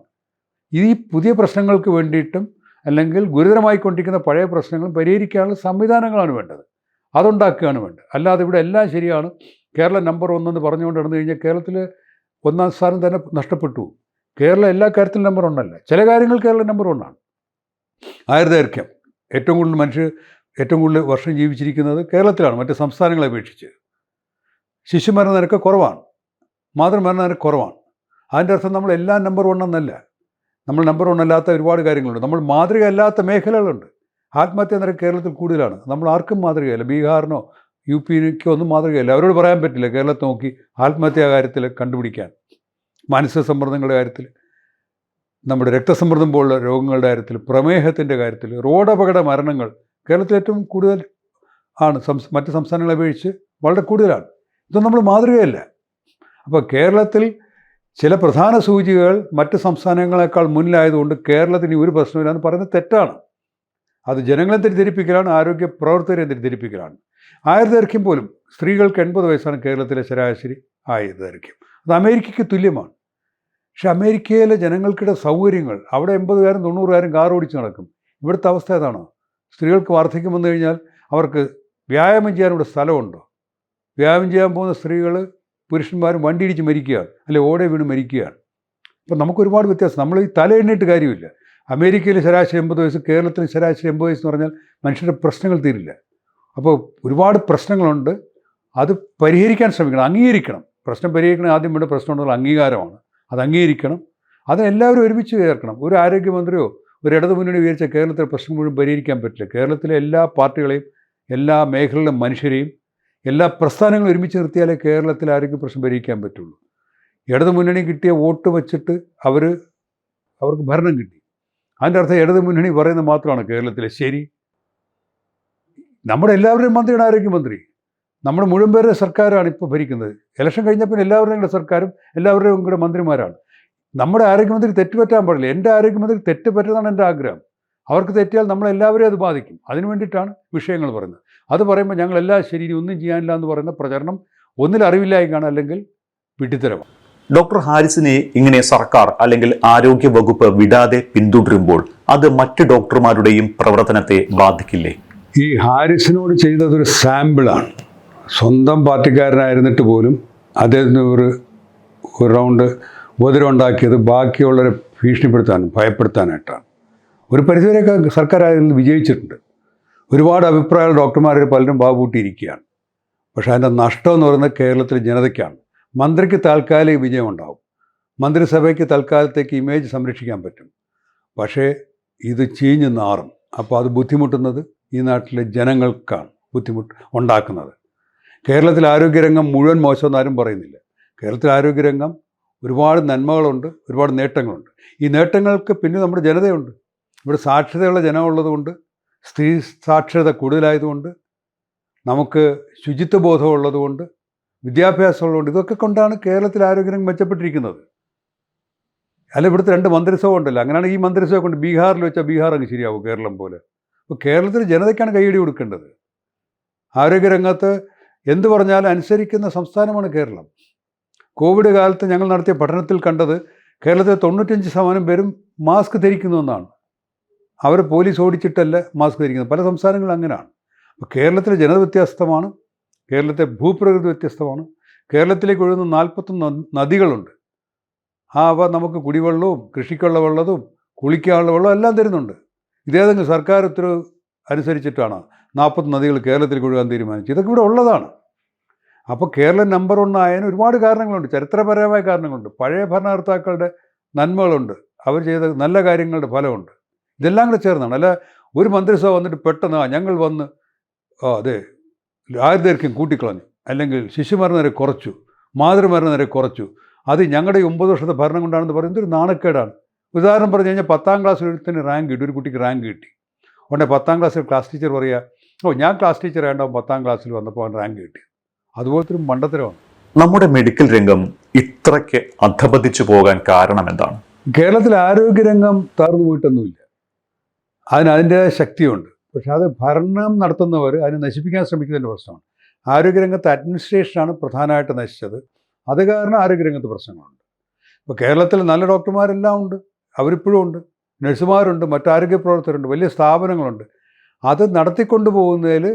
ഈ പുതിയ പ്രശ്നങ്ങൾക്ക് വേണ്ടിയിട്ടും അല്ലെങ്കിൽ ഗുരുതരമായിക്കൊണ്ടിരിക്കുന്ന പഴയ പ്രശ്നങ്ങൾ പരിഹരിക്കാനുള്ള സംവിധാനങ്ങളാണ് വേണ്ടത്. അതുണ്ടാക്കുകയാണ് വേണ്ടത്. അല്ലാതെ ഇവിടെ എല്ലാം ശരിയാണ്, കേരളം നമ്പർ 1 എന്ന് പറഞ്ഞുകൊണ്ട് നടന്നു കഴിഞ്ഞാൽ കേരളത്തിൽ 1ാം സ്ഥാനം തന്നെ നഷ്ടപ്പെട്ടു. കേരളം എല്ലാ കാര്യത്തിലും നമ്പർ 1 അല്ല. ചില കാര്യങ്ങൾ കേരളം നമ്പർ 1 ആണ്. ആയുർദൈർഘ്യം ഏറ്റവും കൂടുതൽ മനുഷ്യർ ഏറ്റവും കൂടുതൽ വർഷം ജീവിച്ചിരിക്കുന്നത് കേരളത്തിലാണ് മറ്റ് സംസ്ഥാനങ്ങളെ അപേക്ഷിച്ച്. ശിശുമരണ നിരക്ക് കുറവാണ്, മാതൃമരണ നിരക്ക് കുറവാണ്. അതിൻ്റെ അർത്ഥം നമ്മൾ എല്ലാം നമ്പർ 1 എന്നല്ല. നമ്മൾ നമ്പർ 1 അല്ലാത്ത ഒരുപാട് കാര്യങ്ങളുണ്ട്. നമ്മൾ മാതൃക അല്ലാത്ത മേഖലകളുണ്ട്. ആത്മഹത്യ നിരക്ക് കേരളത്തിൽ കൂടുതലാണ്. നമ്മൾ ആർക്കും മാതൃകയല്ല. ബീഹാറിനോ UP-ക്കോ ഒന്നും മാതൃകയല്ല. അവരോട് പറയാൻ പറ്റില്ല കേരളത്തെ നോക്കി ആത്മഹത്യാ കാര്യത്തിൽ കണ്ടുപിടിക്കാൻ. മാനസിക സമ്മർദ്ദങ്ങളുടെ കാര്യത്തിൽ, നമ്മുടെ രക്തസമ്മർദ്ദം പോലുള്ള രോഗങ്ങളുടെ കാര്യത്തിൽ, പ്രമേഹത്തിൻ്റെ കാര്യത്തിൽ, റോഡ് അപകട മരണങ്ങൾ കേരളത്തിൽ ഏറ്റവും കൂടുതൽ ആണ്. മറ്റ് സംസ്ഥാനങ്ങളെ അപേക്ഷിച്ച് വളരെ കൂടുതലാണ്. ഇതൊന്നും നമ്മൾ മാതൃകയല്ല. അപ്പോൾ കേരളത്തിൽ ചില പ്രധാന സൂചികകൾ മറ്റ് സംസ്ഥാനങ്ങളെക്കാൾ മുന്നിലായതുകൊണ്ട് കേരളത്തിന് ഒരു പ്രശ്നമില്ല എന്ന് പറയുന്നത് തെറ്റാണ്. അത് ജനങ്ങളെ തെറ്റിദ്ധരിപ്പിക്കലാണ്, ആരോഗ്യ പ്രവർത്തകരെ തെറ്റിദ്ധരിപ്പിക്കലാണ്. ആയുർദൈർഘ്യം പോലും സ്ത്രീകൾക്ക് 80 വയസ്സാണ് കേരളത്തിലെ ശരാശരി ആയുർദൈർഘ്യം. അത് അമേരിക്കയ്ക്ക് തുല്യമാണ്. പക്ഷെ അമേരിക്കയിലെ ജനങ്ങൾക്കിടെ സൗകര്യങ്ങൾ, അവിടെ 80കാരും 90കാരും കാർ ഓടിച്ച് നടക്കും. ഇവിടുത്തെ അവസ്ഥ ഏതാണോ? സ്ത്രീകൾക്ക് വാർദ്ധക്യം വന്നു കഴിഞ്ഞാൽ അവർക്ക് വ്യായാമം ചെയ്യാൻ ഇവിടെ സ്ഥലമുണ്ടോ? വ്യായാമം ചെയ്യാൻ പോകുന്ന സ്ത്രീകൾ പുരുഷന്മാരും വണ്ടി ഇടിച്ച് മരിക്കുകയാണ്, അല്ലെങ്കിൽ ഓടെ വീണ് മരിക്കുകയാണ്. അപ്പോൾ നമുക്കൊരുപാട് വ്യത്യാസം. നമ്മൾ ഈ തല എണ്ണിയിട്ട് കാര്യമില്ല. അമേരിക്കയിൽ ശരാശരി 80 വയസ്സ്, കേരളത്തിൽ ശരാശരി 80 വയസ്സ് എന്ന് പറഞ്ഞാൽ മനുഷ്യരുടെ പ്രശ്നങ്ങൾ തീരില്ല. അപ്പോൾ ഒരുപാട് പ്രശ്നങ്ങളുണ്ട്. അത് പരിഹരിക്കാൻ ശ്രമിക്കണം, അംഗീകരിക്കണം. പ്രശ്നം പരിഹരിക്കണം. ആദ്യം വേണ്ട പ്രശ്നം ഉണ്ടെന്നുള്ള അംഗീകാരമാണ്. അത് അംഗീകരിക്കണം. അതിനെല്ലാവരും ഒരുമിച്ച് ചേർക്കണം. ഒരു ആരോഗ്യമന്ത്രിയോ ഒരു ഇടതു മുന്നണി വിചാരിച്ച കേരളത്തിലെ പ്രശ്നം മുഴുവൻ പരിഹരിക്കാൻ പറ്റില്ല. കേരളത്തിലെ എല്ലാ പാർട്ടികളെയും, എല്ലാ മേഖലയിലെ മനുഷ്യരെയും, എല്ലാ പ്രസ്ഥാനങ്ങളും ഒരുമിച്ച് നിർത്തിയാലേ കേരളത്തിൽ ആരോഗ്യ പ്രശ്നം പരിഹരിക്കാൻ പറ്റുള്ളൂ. ഇടതു മുന്നണി കിട്ടിയ വോട്ട് വച്ചിട്ട് അവർക്ക് ഭരണം കിട്ടി. അതിൻ്റെ അർത്ഥം ഇടതു മുന്നണി പറയുന്നത് മാത്രമാണ് കേരളത്തിലെ ശരി. നമ്മുടെ എല്ലാവരുടെയും മന്ത്രിയാണ് ആരോഗ്യമന്ത്രി. നമ്മുടെ മുഴുവൻ പേരുടെ സർക്കാരാണ് ഇപ്പോൾ ഭരിക്കുന്നത്. ഇലക്ഷൻ കഴിഞ്ഞപ്പോൾ എല്ലാവരുടെയും കൂടെ സർക്കാരും എല്ലാവരുടെയും കൂടെ മന്ത്രിമാരാണ്. നമ്മുടെ ആരോഗ്യമന്ത്രി തെറ്റുപറ്റാൻ പാടില്ല. എൻ്റെ ആരോഗ്യമന്ത്രി തെറ്റ് പറ്റുന്നതാണ് എൻ്റെ ആഗ്രഹം. അവർക്ക് തെറ്റിയാൽ നമ്മളെല്ലാവരെയും അത് ബാധിക്കും. അതിനു വേണ്ടിയിട്ടാണ് വിഷയങ്ങൾ പറയുന്നത്. അത് പറയുമ്പോൾ ഞങ്ങളെല്ലാം ശരി, ഒന്നും ചെയ്യാനില്ല എന്ന് പറയുന്ന പ്രചരണം ഒന്നിൽ അറിവില്ലായ്മയാണ്, അല്ലെങ്കിൽ വിഡ്ഢിത്തരമാണ്. ഡോക്ടർ ഹാരിസിനെ ഇങ്ങനെ സർക്കാർ അല്ലെങ്കിൽ ആരോഗ്യ വകുപ്പ് വിടാതെ പിന്തുടരുമ്പോൾ അത് മറ്റ് ഡോക്ടർമാരുടെയും പ്രവർത്തനത്തെ ബാധിക്കില്ലേ? ഈ ഹാരിസിനോട് ചെയ്തതൊരു സാമ്പിളാണ്. സ്വന്തം പാർട്ടിക്കാരനായിരുന്നിട്ട് പോലും അദ്ദേഹത്തിന് ഒരു റൗണ്ട് ഉപദ്രവം ഉണ്ടാക്കിയത് ബാക്കിയുള്ളവരെ ഭീഷണിപ്പെടുത്താനും ഭയപ്പെടുത്താനായിട്ടാണ്. ഒരു പരിധിവരെയൊക്കെ സർക്കാർ അതിൽ വിജയിച്ചിട്ടുണ്ട്. ഒരുപാട് അഭിപ്രായങ്ങൾ ഡോക്ടർമാരിൽ പലരും ബാബൂട്ടിയിരിക്കുകയാണ്. പക്ഷേ അതിൻ്റെ നഷ്ടം എന്ന് പറയുന്നത് കേരളത്തിലെ ജനതയ്ക്കാണ്. മന്ത്രിക്ക് താൽക്കാലിക വിജയം ഉണ്ടാവും, മന്ത്രിസഭയ്ക്ക് തൽക്കാലത്തേക്ക് ഇമേജ് സംരക്ഷിക്കാൻ പറ്റും. പക്ഷേ ഇത് ചീഞ്ഞ് നാറും. അപ്പോൾ അത് ബുദ്ധിമുട്ടുന്നത് ഈ നാട്ടിലെ ജനങ്ങൾക്കാണ് ബുദ്ധിമുട്ട് ഉണ്ടാക്കുന്നത്. കേരളത്തിൽ ആരോഗ്യരംഗം മുഴുവൻ മോശമെന്ന് ആരും പറയുന്നില്ല. കേരളത്തിൽ ആരോഗ്യരംഗം ഒരുപാട് നന്മകളുണ്ട്, ഒരുപാട് നേട്ടങ്ങളുണ്ട്. ഈ നേട്ടങ്ങൾക്ക് പിന്നെ നമ്മുടെ ജനതയുണ്ട്. ഇവിടെ സാക്ഷരതയുള്ള ജനമുള്ളതുകൊണ്ട്, സ്ത്രീ സാക്ഷരത കൂടുതലായതുകൊണ്ട്, നമുക്ക് ശുചിത്വ ബോധമുള്ളതുകൊണ്ട്, വിദ്യാഭ്യാസമുള്ളതുകൊണ്ട്, ഇതൊക്കെ കൊണ്ടാണ് കേരളത്തിൽ ആരോഗ്യരംഗം മെച്ചപ്പെട്ടിരിക്കുന്നത്. അല്ല, ഇവിടുത്തെ 2 മന്ത്രിസഭ ഉണ്ടല്ലോ. അങ്ങനെയാണ് ഈ മന്ത്രിസഭ കൊണ്ട് ബീഹാറിൽ വെച്ചാൽ ബീഹാർ അങ്ങ് ശരിയാവും കേരളം പോലെ. അപ്പോൾ കേരളത്തിൽ ജനതയ്ക്കാണ് കൈയടി കൊടുക്കേണ്ടത്. ആരോഗ്യരംഗത്ത് എന്ത് പറഞ്ഞാലും അനുസരിക്കുന്ന സംസ്ഥാനമാണ് കേരളം. കോവിഡ് കാലത്ത് ഞങ്ങൾ നടത്തിയ പഠനത്തിൽ കണ്ടത് കേരളത്തിലെ 95% പേരും മാസ്ക് ധരിക്കുന്നു എന്നാണ്. അവർ പോലീസ് ഓടിച്ചിട്ടല്ല മാസ്ക് ധരിക്കുന്നത്. പല സംസ്ഥാനങ്ങളും അങ്ങനെയാണ്. അപ്പോൾ കേരളത്തിലെ ജനത വ്യത്യസ്തമാണ്, കേരളത്തെ ഭൂപ്രകൃതി വ്യത്യസ്തമാണ്. കേരളത്തിലേക്ക് ഒഴുകുന്ന 41 നദികളുണ്ട്. അവ നമുക്ക് കുടിവെള്ളവും കൃഷിക്കുള്ള വെള്ളവും കുളിക്കാനുള്ള വെള്ളവും എല്ലാം തരുന്നുണ്ട്. ഇതേതെങ്കിലും സർക്കാർ ഉത്തരവ് അനുസരിച്ചിട്ടാണ് 40 നദികൾ കേരളത്തിലേക്ക് ഒഴുകാൻ തീരുമാനിച്ചത്. ഇതൊക്കെ ഇവിടെ ഉള്ളതാണ്. അപ്പോൾ കേരളം നമ്പർ 1 ആയതിന് ഒരുപാട് കാരണങ്ങളുണ്ട്, ചരിത്രപരമായ കാരണങ്ങളുണ്ട്, പഴയ ഭരണകർത്താക്കളുടെ നന്മകളുണ്ട്, അവർ ചെയ്ത നല്ല കാര്യങ്ങളുടെ ഫലമുണ്ട്. ഇതെല്ലാം കൂടെ ചേർന്നാണ്. അല്ല ഒരു മന്ത്രിസഭ വന്നിട്ട് പെട്ടെന്ന് ഞങ്ങൾ വന്ന് അതെ ആയുർദൈർഘ്യം കൂട്ടിക്കളഞ്ഞു, അല്ലെങ്കിൽ ശിശുമരണ നിരക്ക് കുറച്ചു, മാതൃമരണ നിരക്ക് കുറച്ചു, അത് ഞങ്ങളുടെ 9 വർഷത്തെ ഭരണം കൊണ്ടാണെന്ന് പറയുന്നത് ഒരു നാണക്കേടാണ്. ഉദാഹരണം പറഞ്ഞു കഴിഞ്ഞാൽ 10ാം ക്ലാസ്സിൽ ഒരുത്തിന് റാങ്ക് കിട്ടി, ഒരു കുട്ടിക്ക് റാങ്ക് കിട്ടി. ഉടനെ 10ാം ക്ലാസ്സിൽ ക്ലാസ് ടീച്ചർ പറയുക, ഞാൻ ക്ലാസ് ടീച്ചർ ആയതുകൊണ്ട് 10ാം ക്ലാസ്സിൽ വന്നപ്പോൾ അവൻ റാങ്ക് കിട്ടി. അതുപോലത്തെ ഒരു മണ്ടത്തരമാണ്. നമ്മുടെ മെഡിക്കൽ രംഗം ഇത്രയ്ക്ക് അധപതിച്ചു പോകാൻ കാരണം എന്താണ്? കേരളത്തിൽ ആരോഗ്യരംഗം തകർന്നു പോയിട്ടൊന്നുമില്ല. അതിൻ്റേതായ ശക്തിയുണ്ട്. പക്ഷെ അത് ഭരണം നടത്തുന്നവർ അതിനെ നശിപ്പിക്കാൻ ശ്രമിക്കുന്നതിൻ്റെ പ്രശ്നമാണ്. ആരോഗ്യരംഗത്തെ അഡ്മിനിസ്ട്രേഷനാണ് പ്രധാനമായിട്ട് നശിച്ചത്. അത് കാരണം ആരോഗ്യരംഗത്ത് പ്രശ്നങ്ങളുണ്ട്. ഇപ്പോൾ കേരളത്തിൽ നല്ല ഡോക്ടർമാരെല്ലാം ഉണ്ട്, അവരിപ്പോഴും ഉണ്ട്, നഴ്സുമാരുണ്ട്, മറ്റാരോഗ്യ പ്രവർത്തകരുണ്ട്, വലിയ സ്ഥാപനങ്ങളുണ്ട്. അത് നടത്തിക്കൊണ്ടു പോകുന്നതിൽ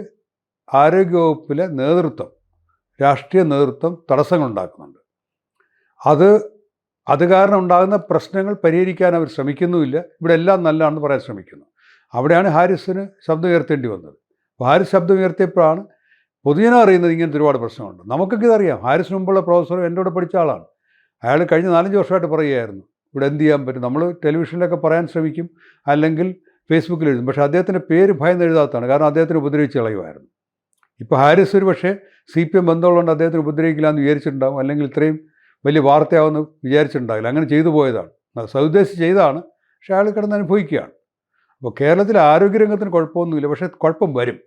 ആരോഗ്യവകുപ്പിലെ നേതൃത്വം, രാഷ്ട്രീയ നേതൃത്വം തടസ്സങ്ങളുണ്ടാക്കുന്നുണ്ട്. അത് കാരണം ഉണ്ടാകുന്ന പ്രശ്നങ്ങൾ പരിഹരിക്കാൻ അവർ ശ്രമിക്കുന്നുമില്ല. ഇവിടെ എല്ലാം നല്ലതാണെന്ന് പറയാൻ ശ്രമിക്കുന്നു. അവിടെയാണ് ഹാരിസിന് ശബ്ദം ഉയർത്തേണ്ടി വന്നത്. അപ്പോൾ ഹാരിസ് ശബ്ദം ഉയർത്തിയപ്പോഴാണ് പൊതുജനം അറിയുന്നത് ഇങ്ങനത്തെ ഒരുപാട് പ്രശ്നമുണ്ട്. നമുക്കൊക്കെ ഇതറിയാം. ഹാരിസിന് മുമ്പുള്ള പ്രൊഫസറും എൻ്റെ കൂടെ പഠിച്ച ആളാണ്. അയാൾ കഴിഞ്ഞ 4-5 വർഷമായിട്ട് പറയുകയായിരുന്നു ഇവിടെ എന്ത് ചെയ്യാൻ പറ്റും. നമ്മൾ ടെലിവിഷനിലൊക്കെ പറയാൻ ശ്രമിക്കും, അല്ലെങ്കിൽ ഫേസ്ബുക്കിൽ എഴുതും. പക്ഷേ അദ്ദേഹത്തിൻ്റെ പേര് ഭയന്ന് എഴുതാത്തതാണ്. കാരണം അദ്ദേഹത്തിന് ഉപദ്രവിച്ച് കളയുമായിരുന്നു. ഇപ്പോൾ ഹാരിസ് ഒരു പക്ഷേ CPM ബന്ധമുള്ളതുകൊണ്ട് അദ്ദേഹത്തിന് ഉപദ്രവിക്കില്ല എന്ന് വിചാരിച്ചിട്ടുണ്ടാകും, അല്ലെങ്കിൽ ഇത്രയും വലിയ വാർത്തയാവുമെന്ന് വിചാരിച്ചിട്ടുണ്ടാകില്ല. അങ്ങനെ ചെയ്തു പോയതാണ്, സൗദ്ദേശിച്ച് ചെയ്തതാണ്. പക്ഷേ അയാൾ കിടന്ന് അനുഭവിക്കുകയാണ്. അപ്പോൾ കേരളത്തിൽ ആരോഗ്യരംഗത്തിന് കുഴപ്പമൊന്നുമില്ല, പക്ഷേ കുഴപ്പം വരും.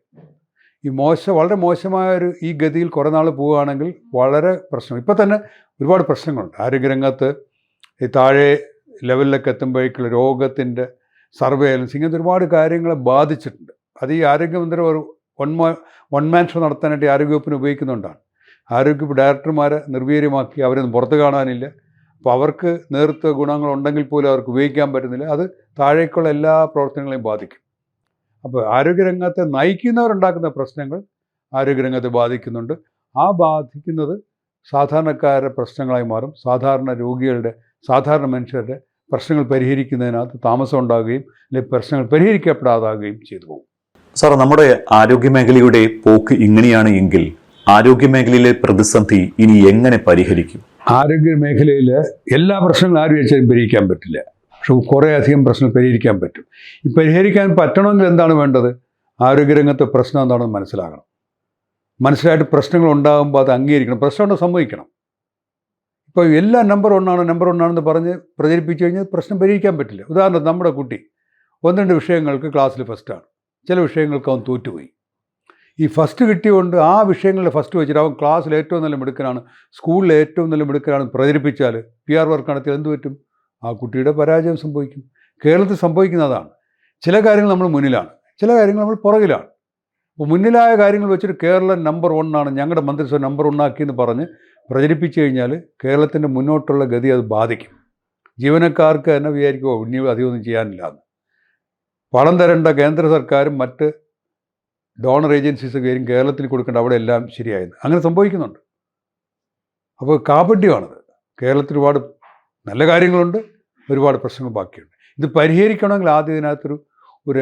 വളരെ മോശമായ ഈ ഗതിയിൽ കുറേ നാൾ പോവുകയാണെങ്കിൽ വളരെ പ്രശ്നം. ഇപ്പോൾ തന്നെ ഒരുപാട് പ്രശ്നങ്ങളുണ്ട് ആരോഗ്യരംഗത്ത്. ഈ താഴെ ലെവലിലൊക്കെ എത്തുമ്പോഴേക്കുള്ള രോഗത്തിൻ്റെ സർവേലൻസ്, ഇങ്ങനത്തെ ഒരുപാട് കാര്യങ്ങളെ ബാധിച്ചിട്ടുണ്ട്. അത് ഈ ആരോഗ്യമന്ത്രി ഒരു വൺ മാൻ ഷോ നടത്താനായിട്ട് ആരോഗ്യവകുപ്പിന് ഉപയോഗിക്കുന്നുണ്ടാണ്. ആരോഗ്യവകുപ്പ് ഡയറക്ടർമാരെ നിർവീര്യമാക്കി, അവരൊന്നും പുറത്ത് കാണാനില്ല. അപ്പോൾ അവർക്ക് നേതൃത്വ ഗുണങ്ങളുണ്ടെങ്കിൽ പോലും അവർക്ക് ഉപയോഗിക്കാൻ പറ്റുന്നില്ല. അത് താഴേക്കുള്ള എല്ലാ പ്രവർത്തനങ്ങളെയും ബാധിക്കും. അപ്പോൾ ആരോഗ്യരംഗത്തെ നയിക്കുന്നവരുണ്ടാക്കുന്ന പ്രശ്നങ്ങൾ ആരോഗ്യരംഗത്തെ ബാധിക്കുന്നുണ്ട്. ആ ബാധിക്കുന്നത് സാധാരണക്കാരുടെ പ്രശ്നങ്ങളായി മാറും. സാധാരണ രോഗികളുടെ, സാധാരണ മനുഷ്യരുടെ പ്രശ്നങ്ങൾ പരിഹരിക്കുന്നതിനകത്ത് താമസം ഉണ്ടാകുകയും അല്ലെങ്കിൽ പ്രശ്നങ്ങൾ പരിഹരിക്കപ്പെടാതാകുകയും ചെയ്തു പോകും. സാർ, നമ്മുടെ ആരോഗ്യമേഖലയുടെ പോക്ക് ഇങ്ങനെയാണ് എങ്കിൽ ആരോഗ്യമേഖലയിലെ പ്രതിസന്ധി ഇനി എങ്ങനെ പരിഹരിക്കും? ആരോഗ്യമേഖലയിൽ എല്ലാ പ്രശ്നങ്ങളും ആരും വെച്ചാലും പരിഹരിക്കാൻ പറ്റില്ല. പക്ഷെ കുറേ അധികം പ്രശ്നങ്ങൾ പരിഹരിക്കാൻ പറ്റും. ഈ പരിഹരിക്കാൻ പറ്റണമെങ്കിൽ എന്താണ് വേണ്ടത്? ആരോഗ്യരംഗത്തെ പ്രശ്നം എന്താണെന്ന് മനസ്സിലാകണം. മനസ്സിലായിട്ട് പ്രശ്നങ്ങൾ ഉണ്ടാകുമ്പോൾ അത് അംഗീകരിക്കണം. പ്രശ്നം സംഭവിക്കണം. ഇപ്പോൾ എല്ലാം നമ്പർ 1 പറഞ്ഞ് പ്രചരിപ്പിച്ചു കഴിഞ്ഞാൽ പ്രശ്നം പരിഹരിക്കാൻ പറ്റില്ല. ഉദാഹരണത്തിന് നമ്മുടെ കുട്ടി 1-2 വിഷയങ്ങൾക്ക് ക്ലാസ്സിൽ ഫസ്റ്റാണ്, ചില വിഷയങ്ങൾക്ക് അവൻ തോറ്റുപോയി. ഈ ഫസ്റ്റ് കിട്ടിയതുകൊണ്ട് ആ വിഷയങ്ങളിൽ ഫസ്റ്റ് വെച്ചിട്ട് അവൻ ക്ലാസ്സിൽ ഏറ്റവും നല്ല മിടുക്കനാണ്, സ്കൂളിൽ ഏറ്റവും നല്ല മിടുക്കനാണ് പ്രചരിപ്പിച്ചാൽ PR വർക്ക് നടത്തിയാൽ എന്ത് പറ്റും? ആ കുട്ടിയുടെ പരാജയം സംഭവിക്കും. കേരളത്തിൽ സംഭവിക്കുന്നതാണ്. ചില കാര്യങ്ങൾ നമ്മൾ മുന്നിലാണ്, ചില കാര്യങ്ങൾ നമ്മൾ പുറകിലാണ്. അപ്പോൾ മുന്നിലായ കാര്യങ്ങൾ വെച്ചിട്ട് കേരളം നമ്പർ 1 ഞങ്ങളുടെ മന്ത്രിസഭ നമ്പർ 1 ആക്കിയെന്ന് പറഞ്ഞ് പ്രചരിപ്പിച്ചു കഴിഞ്ഞാൽ കേരളത്തിൻ്റെ മുന്നോട്ടുള്ള ഗതി അത് ബാധിക്കും. ജീവനക്കാർക്ക് തന്നെ വിചാരിക്കുമോ ഇനി അധികമൊന്നും ചെയ്യാനില്ല എന്ന്. പണം തരേണ്ട കേന്ദ്ര സർക്കാരും മറ്റ് ഡോണർ ഏജൻസീസൊക്കെ ആയിരിക്കും കേരളത്തിൽ കൊടുക്കേണ്ട, അവിടെ എല്ലാം ശരിയായിരുന്നു. അങ്ങനെ സംഭവിക്കുന്നുണ്ട്. അപ്പോൾ കാപട്യമാണത്. കേരളത്തിൽ ഒരുപാട് നല്ല കാര്യങ്ങളുണ്ട്, ഒരുപാട് പ്രശ്നങ്ങൾ ബാക്കിയുണ്ട്. ഇത് പരിഹരിക്കണമെങ്കിൽ ആദ്യം ഇതിനകത്തൊരു ഒരു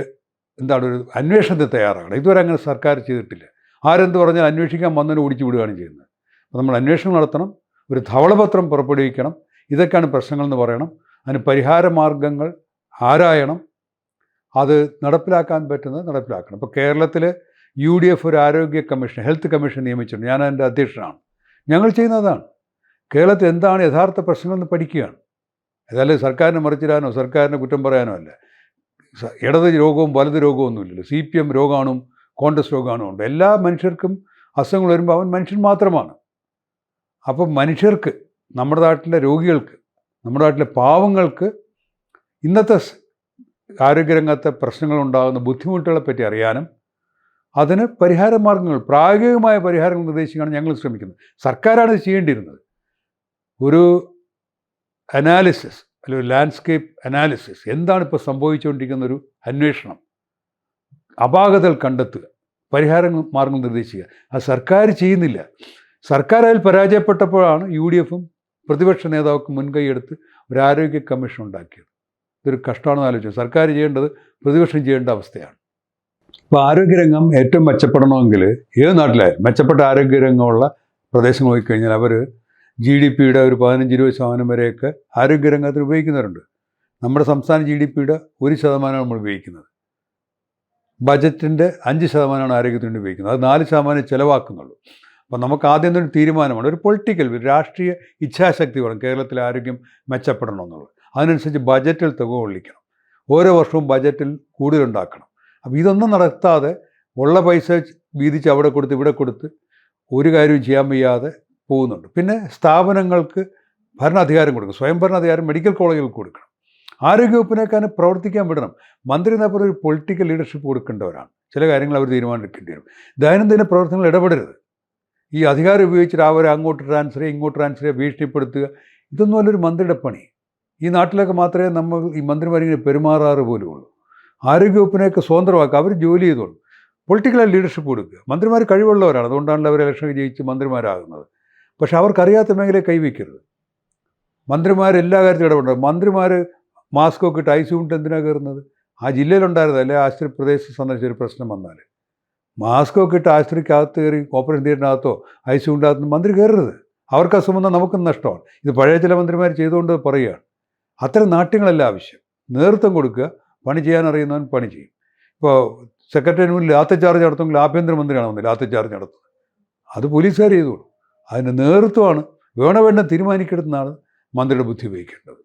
അന്വേഷണത്തിന് തയ്യാറാകണം. ഇതുവരെ അങ്ങനെ സർക്കാർ ചെയ്തിട്ടില്ല. ആരെന്ത് പറഞ്ഞാൽ അന്വേഷിക്കാൻ വന്നതിനെ ഓടിച്ചു വിടുകയാണ് ചെയ്യുന്നത്. അപ്പോൾ നമ്മൾ അന്വേഷണം നടത്തണം, ഒരു ധവളപത്രം പുറപ്പെടുവിക്കണം. ഇതൊക്കെയാണ് പ്രശ്നങ്ങളെന്ന് പറയണം. അതിന് പരിഹാര മാർഗങ്ങൾ ആരായണം, അത് നടപ്പിലാക്കാൻ പറ്റുന്നത് നടപ്പിലാക്കണം. ഇപ്പോൾ കേരളത്തിൽ UDF ഒരു ആരോഗ്യ കമ്മീഷൻ, ഹെൽത്ത് കമ്മീഷൻ നിയമിച്ചിട്ടുണ്ട്. ഞാൻ അതിൻ്റെ അധ്യക്ഷനാണ്. ഞങ്ങൾ ചെയ്യുന്നതാണ്. കേരളത്തിൽ എന്താണ് യഥാർത്ഥ പ്രശ്നങ്ങളെന്ന് പഠിക്കുകയാണ്. ഏതായാലും സർക്കാരിനെ മറിച്ചിടാനോ സർക്കാരിനെ കുറ്റം പറയാനോ അല്ല. ഇടത് രോഗവും വലത് രോഗവും ഒന്നുമില്ലല്ലോ. CPM രോഗാണു, കോൺഗ്രസ് രോഗാണു ഉണ്ട്. എല്ലാ മനുഷ്യർക്കും അസുഖങ്ങൾ വരുമ്പോൾ അവൻ മനുഷ്യൻ മാത്രമാണ്. അപ്പം മനുഷ്യർക്ക്, നമ്മുടെ നാട്ടിലെ രോഗികൾക്ക്, നമ്മുടെ നാട്ടിലെ പാവങ്ങൾക്ക് ഇന്നത്തെ ആരോഗ്യരംഗത്തെ പ്രശ്നങ്ങളുണ്ടാകുന്ന ബുദ്ധിമുട്ടുകളെ പറ്റി അറിയാനും അതിന് പരിഹാര മാർഗങ്ങൾ, പ്രായോഗികമായ പരിഹാരങ്ങൾ നിർദ്ദേശിക്കാണ് ഞങ്ങൾ ശ്രമിക്കുന്നത്. സർക്കാരാണ് ഇത് ചെയ്യേണ്ടിയിരുന്നത്. ഒരു അനാലിസിസ്, അല്ലെങ്കിൽ ഒരു ലാൻഡ്സ്കേപ്പ് അനാലിസിസ്, എന്താണ് ഇപ്പോൾ സംഭവിച്ചുകൊണ്ടിരിക്കുന്ന ഒരു അന്വേഷണം, അപാകതകൾ കണ്ടെത്തുക, പരിഹാര മാർഗങ്ങൾ നിർദ്ദേശിക്കുക. അത് സർക്കാർ ചെയ്യുന്നില്ല. സർക്കാർ അതിൽ പരാജയപ്പെട്ടപ്പോഴാണ് UDFും പ്രതിപക്ഷ നേതാവൊക്കെ മുൻകൈയെടുത്ത് ഒരു ആരോഗ്യ കമ്മീഷൻ ഉണ്ടാക്കിയത്. ഇതൊരു കഷ്ടമാണെന്ന് ആലോചിച്ചു. സർക്കാർ ചെയ്യേണ്ടത് പ്രതിപക്ഷം ചെയ്യേണ്ട അവസ്ഥയാണ്. ഇപ്പോൾ ആരോഗ്യരംഗം ഏറ്റവും മെച്ചപ്പെടണമെങ്കിൽ ഏത് നാട്ടിലായാലും മെച്ചപ്പെട്ട ആരോഗ്യരംഗമുള്ള പ്രദേശം നോക്കിക്കഴിഞ്ഞാൽ അവർ GDPയുടെ ഒരു 15-20% വരെയൊക്കെ ആരോഗ്യരംഗത്തിന് ഉപയോഗിക്കുന്നവരുണ്ട്. നമ്മുടെ സംസ്ഥാന GDPയുടെ 1% നമ്മൾ ഉപയോഗിക്കുന്നത്. ബജറ്റിൻ്റെ 5% ആരോഗ്യത്തിന് ഉപയോഗിക്കുന്നത്. അത് 4% ചിലവാക്കുന്നുള്ളൂ. അപ്പോൾ നമുക്ക് ആദ്യം ഒരു തീരുമാനമാണ്, ഒരു പൊളിറ്റിക്കൽ, രാഷ്ട്രീയ ഇച്ഛാശക്തി വേണം കേരളത്തിലെ ആരോഗ്യം മെച്ചപ്പെടണമെന്നുള്ളത്. അതിനനുസരിച്ച് ബജറ്റിൽ തുക കൊള്ളിക്കണം. ഓരോ വർഷവും ബജറ്റിൽ കൂടുതലുണ്ടാക്കണം. അപ്പോൾ ഇതൊന്നും നടത്താതെ ഉള്ള പൈസ വീതിച്ച് അവിടെ കൊടുത്ത് ഇവിടെ കൊടുത്ത് ഒരു കാര്യവും ചെയ്യാൻ വയ്യാതെ പോകുന്നുണ്ട്. പിന്നെ സ്ഥാപനങ്ങൾക്ക് ഭരണാധികാരം കൊടുക്കണം, സ്വയംഭരണാധികാരം മെഡിക്കൽ കോളേജുകൾക്ക് കൊടുക്കണം. ആരോഗ്യവകുപ്പിനേക്കാൾ പ്രവർത്തിക്കാൻ വിടണം. മന്ത്രി എന്നപ്പോൾ ഒരു പൊളിറ്റിക്കൽ ലീഡർഷിപ്പ് കൊടുക്കേണ്ടവരാണ്. ചില കാര്യങ്ങൾ അവർ തീരുമാനിക്കേണ്ടി വരും. ദൈനംദിന പ്രവർത്തനങ്ങൾ ഇടപെടരുത്. ഈ അധികാരം ഉപയോഗിച്ചിട്ട് അവരെ അങ്ങോട്ട് ട്രാൻസ്ഫർ ചെയ്യുക, ഇങ്ങോട്ട് ട്രാൻസ്ഫർ ചെയ്യുക, ഭീഷണിപ്പെടുത്തുക, ഇതൊന്നും അല്ലൊരു മന്ത്രിയുടെ പണി. ഈ നാട്ടിലൊക്കെ മാത്രമേ നമ്മൾ ഈ മന്ത്രിമാരിങ്ങനെ പെരുമാറാറ് പോലും ഉള്ളൂ. ആരോഗ്യവകുപ്പിനെയൊക്കെ സ്വതന്ത്രമാക്കുക, അവർ ജോലി ചെയ്തോളൂ. പൊളിറ്റിക്കൽ ലീഡർഷിപ്പ് കൊടുക്കുക. മന്ത്രിമാർ കഴിവുള്ളവരാണ്, അതുകൊണ്ടാണല്ലോ അവർ ഇലക്ഷൻ ജയിച്ച് മന്ത്രിമാരാകുന്നത്. പക്ഷെ അവർക്കറിയാത്ത മേഖലയെ കൈവയ്ക്കരുത്. മന്ത്രിമാർ എല്ലാ കാര്യത്തിലും ഇടപെടണം. മന്ത്രിമാർ മാസ്കൊക്കെ ഇട്ട് ഐസി കൊണ്ട് എന്തിനാണ് കയറുന്നത്? ആ ജില്ലയിലുണ്ടായിരുന്നത് അല്ലെ ആശുപത്രി പ്രദേശത്ത് സന്ദർശിച്ചൊരു പ്രശ്നം വന്നാൽ മാസ്കൊക്കെ ഇട്ട് ആശുപത്രിക്കകത്ത് കയറി ഓപ്പറേഷൻ തിയേറ്ററിനകത്തോ ഐസി ഉണ്ടാകത്തുന്ന മന്ത്രി കയറരുത്. അവർക്ക് അസുഖം വന്നാൽ നമുക്കും നഷ്ടമാണ്. ഇത് പഴയ ചില മന്ത്രിമാർ ചെയ്തുകൊണ്ട് പറയുകയാണ്. അത്തരം നാട്യങ്ങളല്ല ആവശ്യം. നേതൃത്വം കൊടുക്കുക, പണി ചെയ്യാൻ അറിയുന്നവൻ പണി ചെയ്യും. ഇപ്പോൾ സെക്രട്ടറിന് മുന്നിൽ ലാത്തിച്ചാർജ് നടത്തുമെങ്കിൽ ആഭ്യന്തരമന്ത്രിയാണ് വന്നത് ലാത്തിച്ചാർജ് നടത്തുന്നത്. അത് പോലീസുകാർ ചെയ്തോളൂ. അതിൻ്റെ നേതൃത്വമാണ് വേണ്ട തീരുമാനിക്കെടുത്തെന്നാണ് മന്ത്രിയുടെ ബുദ്ധി ഉപയോഗിക്കേണ്ടത്.